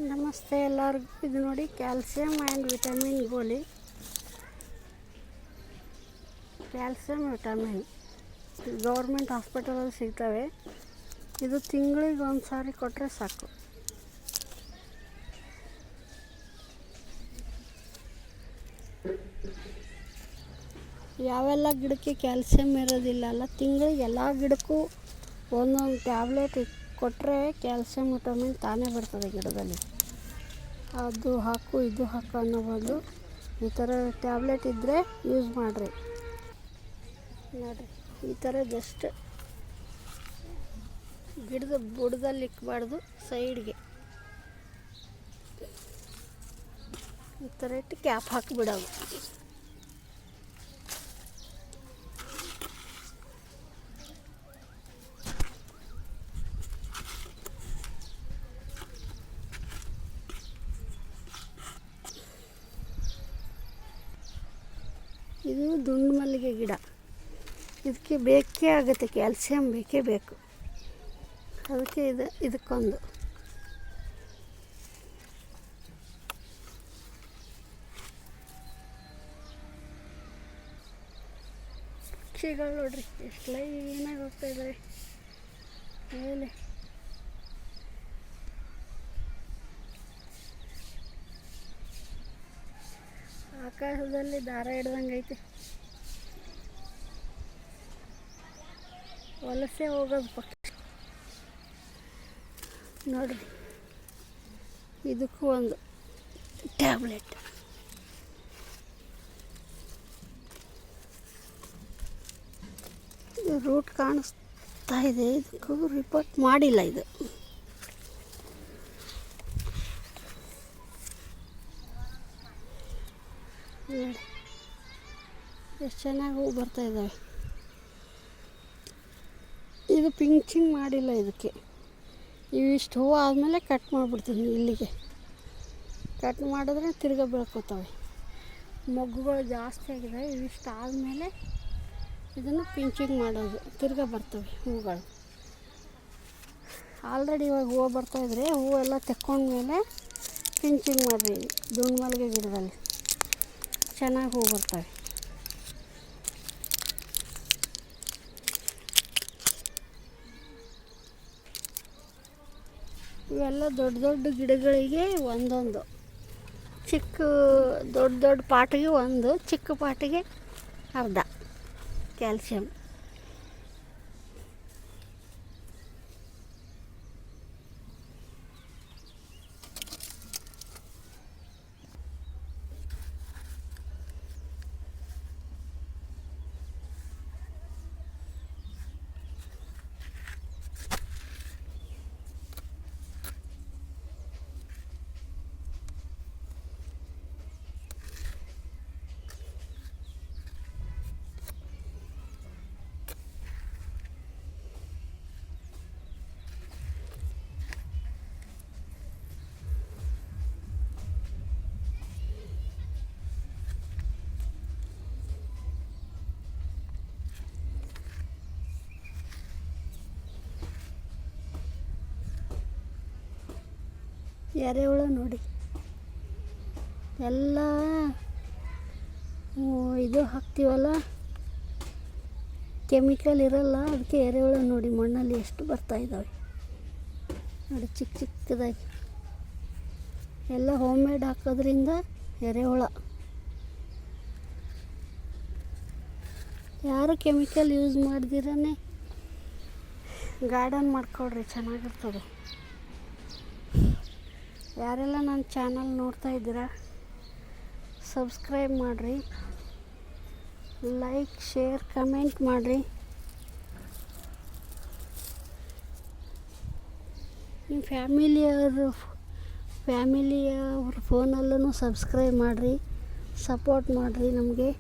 ನಮಸ್ತೆ ಎಲ್ಲರಿಗೂ. ಇದು ನೋಡಿ ಕ್ಯಾಲ್ಸಿಯಂ ಆ್ಯಂಡ್ ವಿಟಮಿನ್ ಗೋಲಿ. ಕ್ಯಾಲ್ಸಿಯಂ ವಿಟಮಿನ್ ಗೌರ್ಮೆಂಟ್ ಹಾಸ್ಪಿಟಲಲ್ಲಿ ಸಿಗ್ತವೆ. ಇದು ತಿಂಗಳಿಗೆ ಒಂದು ಸಾರಿ ಕೊಟ್ಟರೆ ಸಾಕು. ಯಾವೆಲ್ಲ ಗಿಡಕ್ಕೆ ಕ್ಯಾಲ್ಸಿಯಂ ಇರೋದಿಲ್ಲ ಅಲ್ಲ, ತಿಂಗಳಿಗೆ ಎಲ್ಲ ಗಿಡಕ್ಕೂ ಒಂದೊಂದು ಟ್ಯಾಬ್ಲೆಟ್ ಕೊಟ್ಟರೆ ಕ್ಯಾಲ್ಸಿಯಂ ವಿಟಮಿನ್ ತಾನೇ ಬರ್ತದೆ ಗಿಡದಲ್ಲಿ. ಅದು ಹಾಕು ಇದು ಹಾಕು ಅನ್ನೋ ಬದಲು ಈ ಥರ ಟ್ಯಾಬ್ಲೆಟ್ ಇದ್ದರೆ ಯೂಸ್ ಮಾಡಿರಿ. ನೋಡಿರಿ, ಈ ಥರ ಜಸ್ಟ್ ಗಿಡದ ಬುಡದಲ್ಲಿ ಇಕ್ಬಾರ್ದು, ಸೈಡ್ಗೆ ಈ ಥರ ಇಟ್ಟು ಕ್ಯಾಪ್ ಹಾಕಿಬಿಡೋದು. ಇದು ದುಂಡು ಮಲ್ಲಿಗೆ ಗಿಡ. ಇದಕ್ಕೆ ಬೇಕೇ ಆಗುತ್ತೆ, ಕ್ಯಾಲ್ಸಿಯಂ ಬೇಕೇ ಬೇಕು. ಅದಕ್ಕೆ ಇದಕ್ಕೊಂದು ಪಕ್ಷಿಗಳು ನೋಡ್ರಿ ಎಷ್ಟು ಲೈನಾಗಿ ಹೋಗ್ತಾ ಇದ್ದಾವೆ ಮೇಲೆ. ಆಕಾಶದಲ್ಲಿ ದಾರ ಹಿಡ್ದಂಗೆ ಐತೆ. ವಲಸೆ ಹೋಗೋದು ಪಕ್ಷಿ ನೋಡ್ರಿ. ಇದಕ್ಕೂ ಒಂದು ಟ್ಯಾಬ್ಲೆಟ್. ಇದು ರೂಟ್ ಕಾಣಿಸ್ತಾ ಇದೆ. ಇದಕ್ಕೂ ರಿಪೋರ್ಟ್ ಮಾಡಿಲ್ಲ. ಇದು ನೋಡಿ ಎಷ್ಟು ಚೆನ್ನಾಗಿ ಹೂ ಬರ್ತಾ ಇದ್ದಾವೆ. ಇದು ಪಿಂಚಿಂಗ್ ಮಾಡಿಲ್ಲ. ಇದಕ್ಕೆ ಇವಿಷ್ಟು ಹೂವು ಆದಮೇಲೆ ಕಟ್ ಮಾಡಿಬಿಡ್ತೀನಿ. ಇಲ್ಲಿಗೆ ಕಟ್ ಮಾಡಿದ್ರೆ ತಿರ್ಗಾ ಬೆಳ್ಕೋತವೆ. ಮೊಗ್ಗುಗಳು ಜಾಸ್ತಿ ಆಗಿದೆ. ಇವಿಷ್ಟು ಆದಮೇಲೆ ಇದನ್ನು ಪಿಂಚಿಂಗ್ ಮಾಡೋದು, ತಿರ್ಗಾ ಬರ್ತವೆ ಹೂಗಳು. ಆಲ್ರೆಡಿ ಇವಾಗ ಹೂವು ಬರ್ತಾಯಿದ್ರೆ ಹೂವೆಲ್ಲ ತೆಕ್ಕೊಂಡ್ಮೇಲೆ ಪಿಂಚಿಂಗ್ ಮಾಡಿರಿ. ದುಂಡು ಮಲ್ಲಿಗೆ ಗಿಡದಲ್ಲಿ ಚೆನ್ನಾಗಿ ಹೂ ಬರ್ತವೆ. ಇವೆಲ್ಲ ದೊಡ್ಡ ದೊಡ್ಡ ಗಿಡಗಳಿಗೆ ಒಂದೊಂದು, ದೊಡ್ಡ ದೊಡ್ಡ ಪಾಟಿಗೆ ಒಂದು, ಚಿಕ್ಕ ಪಾಟಿಗೆ ಅರ್ಧ ಕ್ಯಾಲ್ಸಿಯಂ. ಎರೆಹುಳ ನೋಡಿ, ಎಲ್ಲ ಇದು ಹಾಕ್ತೀವಲ್ಲ, ಕೆಮಿಕಲ್ ಇರಲ್ಲ. ಅದಕ್ಕೆ ಎರೆಹುಳ ನೋಡಿ ಮಣ್ಣಲ್ಲಿ ಎಷ್ಟು ಬರ್ತಾ ಇದ್ದಾವೆ ನೋಡಿ, ಚಿಕ್ಕ ಚಿಕ್ಕದಾಗಿ. ಎಲ್ಲ ಹೋಮ್ ಮೇಡ್ ಹಾಕೋದ್ರಿಂದ ಎರೆಹುಳ. ಯಾರು ಕೆಮಿಕಲ್ ಯೂಸ್ ಮಾಡ್ದಿರೇ ಗಾರ್ಡನ್ ಮಾಡ್ಕೊಳ್ರಿ, ಚೆನ್ನಾಗಿರ್ತದೆ. ಯಾರೆಲ್ಲ ನನ್ನ ಚಾನಲ್ ನೋಡ್ತಾ ಇದ್ದೀರಾ ಸಬ್ಸ್ಕ್ರೈಬ್ ಮಾಡಿರಿ, ಲೈಕ್ ಶೇರ್ ಕಮೆಂಟ್ ಮಾಡಿರಿ. ನಿಮ್ಮ ಫ್ಯಾಮಿಲಿಯವ್ರ ಫೋನಲ್ಲೂ ಸಬ್ಸ್ಕ್ರೈಬ್ ಮಾಡಿರಿ, ಸಪೋರ್ಟ್ ಮಾಡಿರಿ ನಮಗೆ.